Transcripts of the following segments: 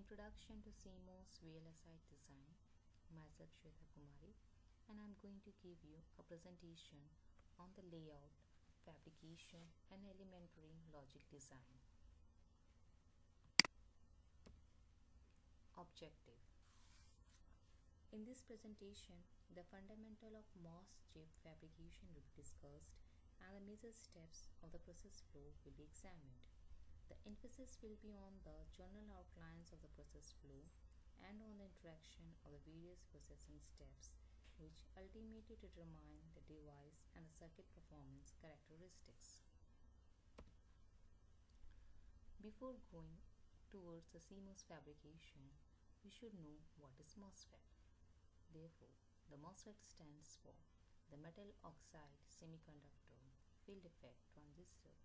Introduction to CMOS VLSI Design. Myself Shweta Kumari, and I'm going to give you a presentation on the layout, fabrication and elementary logic design. Objective. In this presentation, the fundamental of MOS chip fabrication will be discussed and the major steps of the process flow will be examined. The emphasis will be on the general outlines of the process flow and on the interaction of the various processing steps which ultimately determine the device and the circuit performance characteristics. Before going towards the CMOS fabrication, we should know what is MOSFET. Therefore, the MOSFET stands for the metal oxide semiconductor field effect transistor.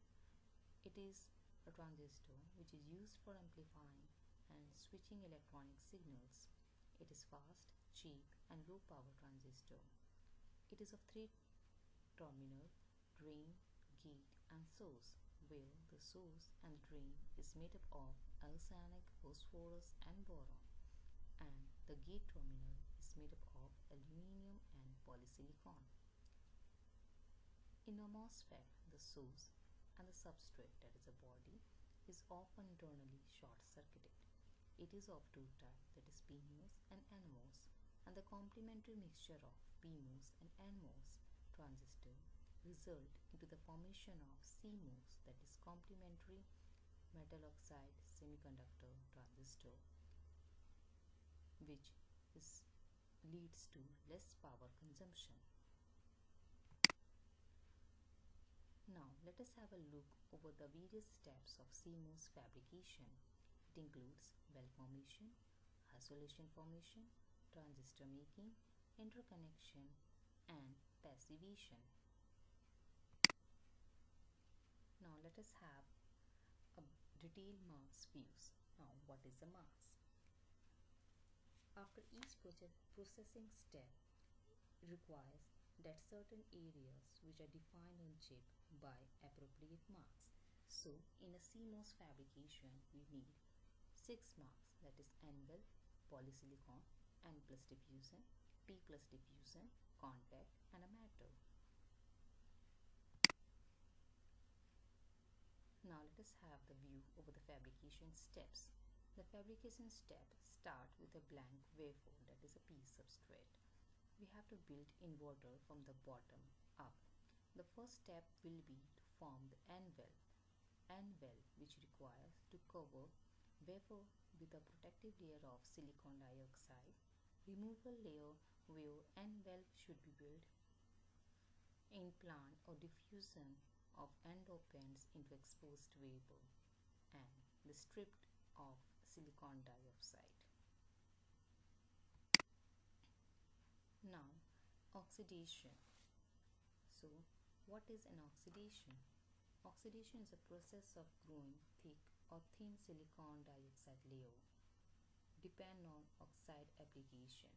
It is a transistor which is used for amplifying and switching electronic signals. It is fast, cheap and low power transistor. It is of three terminal, drain, gate and source, where the source and the drain is made up of arsenic, phosphorus and boron, and the gate terminal is made up of aluminium and polysilicon. In a MOSFET, the source and the substrate, that is a body, is often internally short-circuited. It is of two types, that is PMOS and NMOS, and the complementary mixture of PMOS and NMOS transistor result into the formation of CMOS, that is complementary metal oxide semiconductor transistor, which leads to less power consumption. Now let us have a look over the various steps of CMOS fabrication. It includes well formation, isolation formation, transistor making, interconnection and passivation. Now let us have a detailed mask views. Now what is a mask? After each processing step requires that certain areas which are defined on chip by appropriate marks. So in a CMOS fabrication we need 6 marks, that is N-well, polysilicon, N plus diffusion, P plus diffusion, contact and a matter. Now let us have the view over the fabrication steps. The fabrication step start with a blank wafer, that is a P substrate. We have to build inverter from the bottom up. The first step will be to form the N-well, which requires to cover wafer with a protective layer of silicon dioxide, removal layer where N-well should be built, implant or diffusion of N-dopants into exposed wafer, and the stripped of silicon dioxide. Now, oxidation. So, what is an oxidation? Oxidation is a process of growing thick or thin silicon dioxide layer. Depend on oxide application.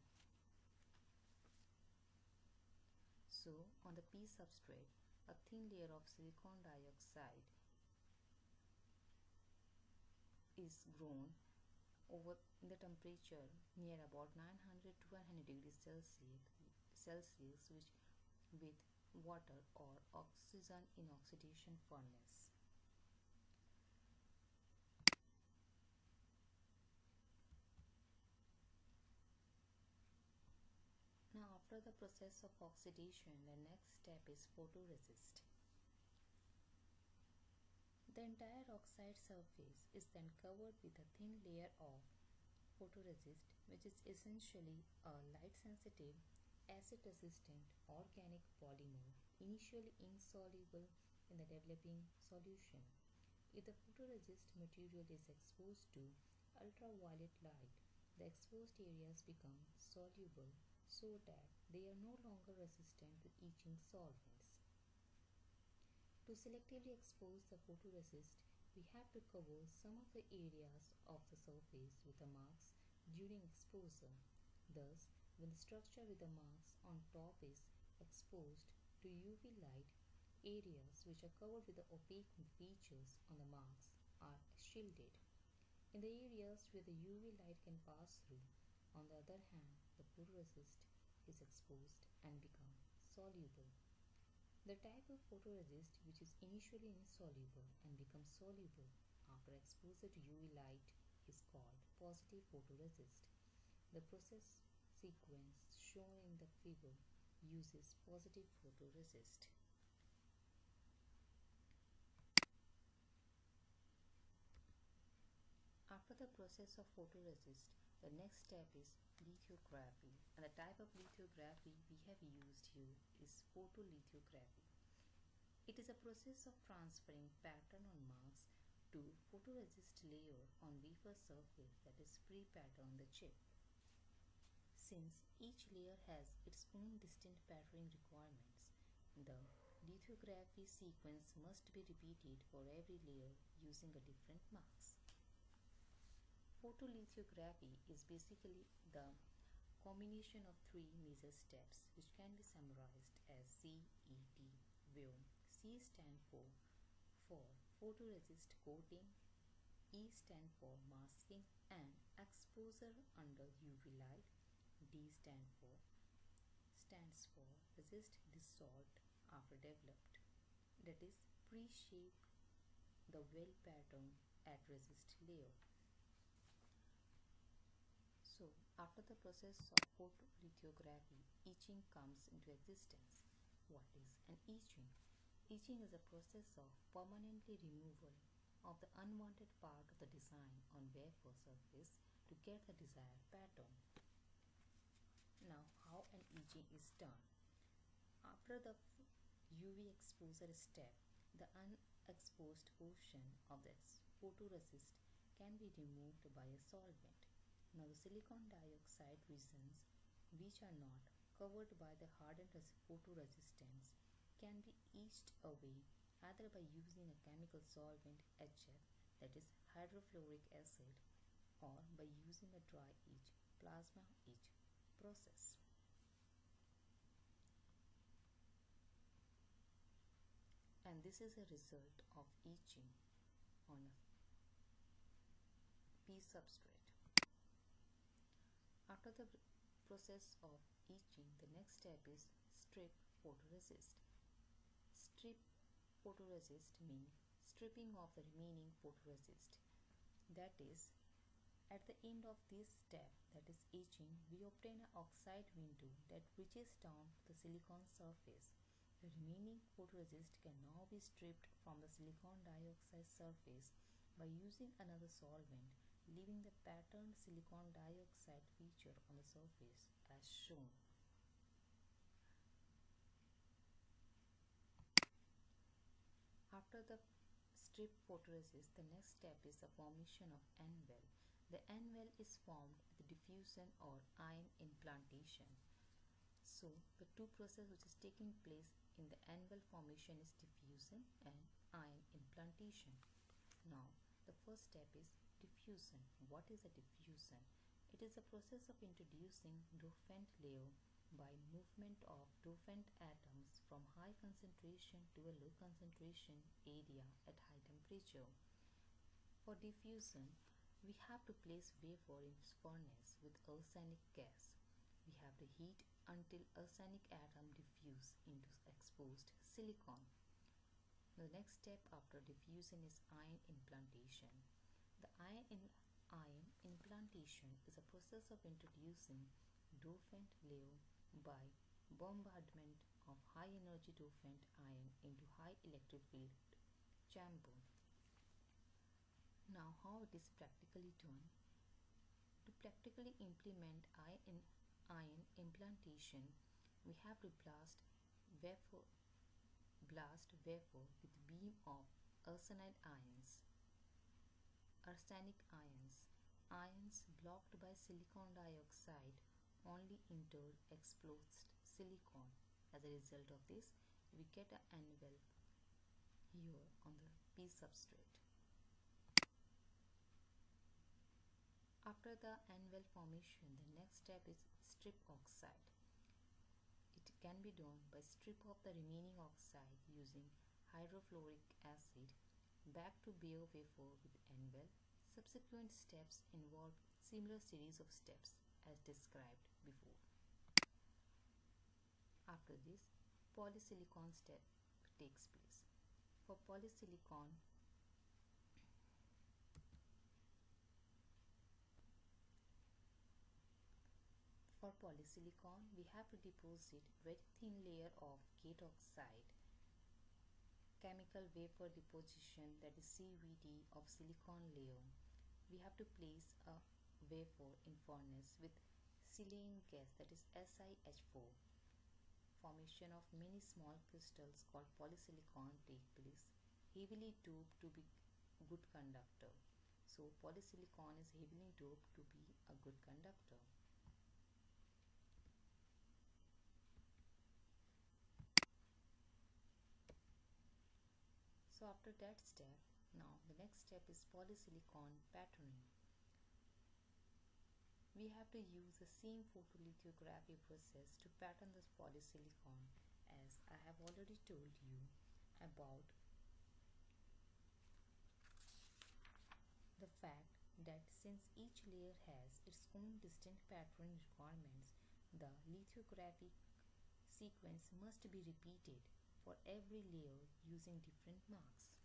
So, on the P substrate, a thin layer of silicon dioxide is grown over in the temperature near about 900 to 100 degrees Celsius with water or oxygen in oxidation furnace. Now after the process of oxidation, the next step is photoresist. The entire oxide surface is then covered with a thin layer of photoresist, which is essentially a light-sensitive, acid-resistant organic polymer initially insoluble in the developing solution. If the photoresist material is exposed to ultraviolet light, the exposed areas become soluble so that they are no longer resistant to etching solvents. To selectively expose the photoresist, we have to cover some of the areas of the surface with the marks during exposure. Thus, when the structure with the marks on top is exposed to UV light, areas which are covered with the opaque features on the marks are shielded. In in the areas where the UV light can pass through. On the other hand, the photoresist is exposed and become soluble. The type of photoresist which is initially insoluble and becomes soluble after exposure to UV light is called positive photoresist. The process sequence shown in the figure uses positive photoresist. After the process of photoresist, the next step is lithography, and the type of lithography we have used here is photolithography. It is a process of transferring pattern on marks to photoresist layer on wafer surface that is pre-patterned the chip. Since each layer has its own distinct patterning requirements, the lithography sequence must be repeated for every layer using a different marks. Photolithography is basically the combination of three major steps which can be summarized as CET, where C stand for photoresist coating, E stand for masking and exposure under UV light, D stands for resist dissolved after developed, that is pre-shape the well pattern at resist layer. So after the process of photolithography, etching comes into existence. What is an etching? Etching is a process of permanently removal of the unwanted part of the design on wafer surface to get the desired pattern. Now, how an etching is done? After the UV exposure step, the unexposed portion of the photoresist can be removed by a solvent. Now, the silicon dioxide regions which are not covered by the hardened photoresistance can be etched away either by using a chemical solvent HF, that is hydrofluoric acid, or by using a dry etch, plasma etch process. And this is a result of etching on a P substrate. After the process of etching, the next step is strip photoresist. Strip photoresist means stripping of the remaining photoresist. That is, at the end of this step, that is etching, we obtain an oxide window that reaches down to the silicon surface. The remaining photoresist can now be stripped from the silicon dioxide surface by using another solvent, leaving the patterned silicon dioxide feature on the surface as shown. After the strip photoresist, the next step is the formation of N-well. The N-well is formed with diffusion or ion implantation. So, the two processes which is taking place in the N-well formation is diffusion and ion implantation. Now, the first step is diffusion. What is a diffusion? It is a process of introducing dopant layer by movement of dopant atoms from high concentration to a low concentration area at high temperature. For diffusion, we have to place wafer in furnace with arsenic gas. We have to heat until arsenic atom diffuse into exposed silicon. The next step after diffusion is ion implantation. The ion implantation is a process of introducing dopant layer by bombardment of high energy dopant ion into high electric field chamber. Now, how it is practically done? To practically implement ion implantation, we have to blast wafer with beam of arsenic ions. Ions blocked by silicon dioxide only enter exposed silicon. As a result of this, we get an N-well here on the P substrate. After the N-well formation, the next step is strip oxide. It can be done by strip of the remaining oxide using hydrofluoric acid back to bare wafer with N-well, Subsequent steps involve similar series of steps as described before. After this, polysilicon step takes place. For polysilicon, we have to deposit very thin layer of gate oxide, chemical vapor deposition, that is CVD, of silicon layer. We have to place a wafer in furnace with silane gas, that is SiH4. Formation of many small crystals called polysilicon take place, heavily doped to be good conductor. So polysilicon is heavily doped to be a good conductor. So after that step, now the next step is polysilicon patterning. We have to use the same photolithography process to pattern this polysilicon, as I have already told you about the fact that since each layer has its own distinct patterning requirements, the lithographic sequence must be repeated for every layer using different marks.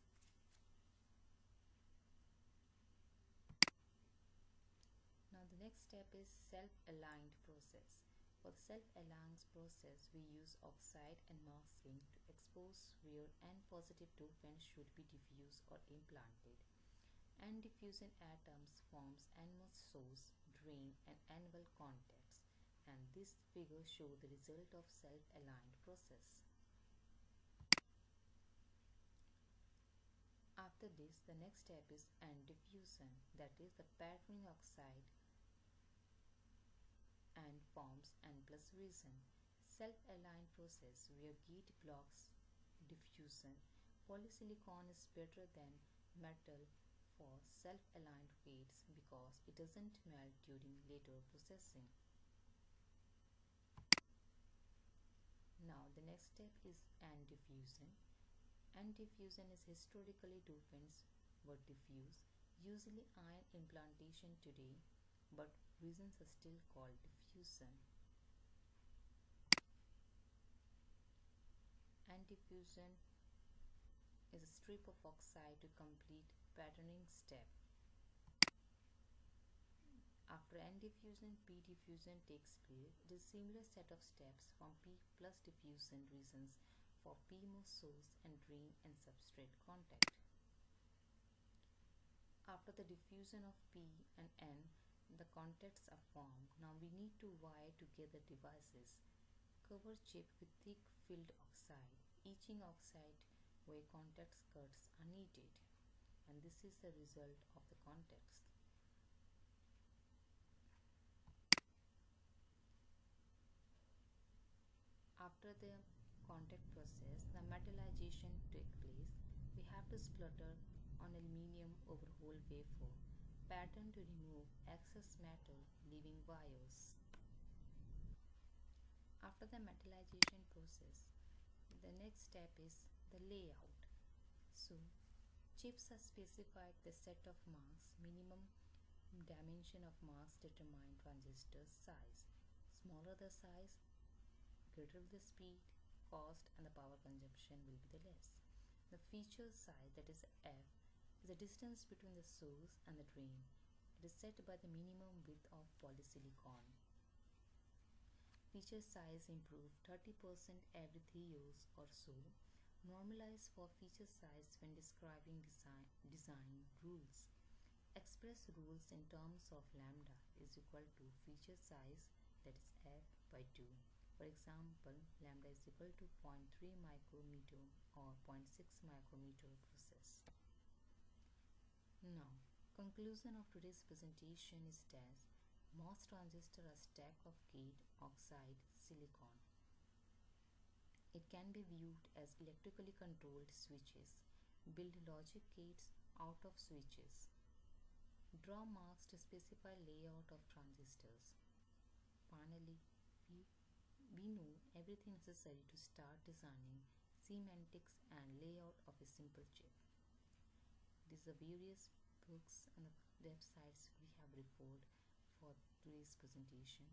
Now the next step is self-aligned process. For the self-aligned process, we use oxide and masking to expose where N-positive dopant should be diffused or implanted. N-diffusion atoms forms NMOS source, drain and anvil contacts, and this figure shows the result of self-aligned process. After this, the next step is N-diffusion, that is the patterning oxide and forms N plus resin. Self-aligned process where gate blocks diffusion. Polysilicon is better than metal for self-aligned gates because it doesn't melt during later processing. Now the next step is N-diffusion. N-diffusion is historically dopants were diffused, usually ion implantation today, but resins are still called diffusion. N-diffusion is a strip of oxide to complete patterning step. After N-diffusion, P-diffusion takes place. It is a similar set of steps from P plus diffusion resins for PMOS source and drain and substrate contact. After the diffusion of P and N, the contacts are formed. Now we need to wire together devices. Cover chip with thick filled oxide. Etching oxide where contact cuts are needed. And this is the result of the contacts. After the contact process, the metallization takes place. We have to splatter on aluminium over whole wafer. Pattern to remove excess metal, leaving wires. After the metallization process, the next step is the layout. So, chips are specified the set of marks. Minimum dimension of marks determine transistor size. Smaller the size, greater the speed, cost and the power consumption will be the less. The feature size, that is F, is the distance between the source and the drain. It is set by the minimum width of polysilicon. Feature size improve 30% every 3 years or so. Normalize for feature size when describing design rules. Express rules in terms of lambda is equal to feature size, that is F, by 2. For example, lambda is equal to 0.3 micrometer or 0.6 micrometer process. Now, conclusion of today's presentation is that MOS transistor are stack of gate oxide silicon. It can be viewed as electrically controlled switches. Build logic gates out of switches. Draw marks to specify layout of transistors. Finally, we know everything necessary to start designing semantics and layout of a simple chip. These are various books and websites we have referred for today's presentation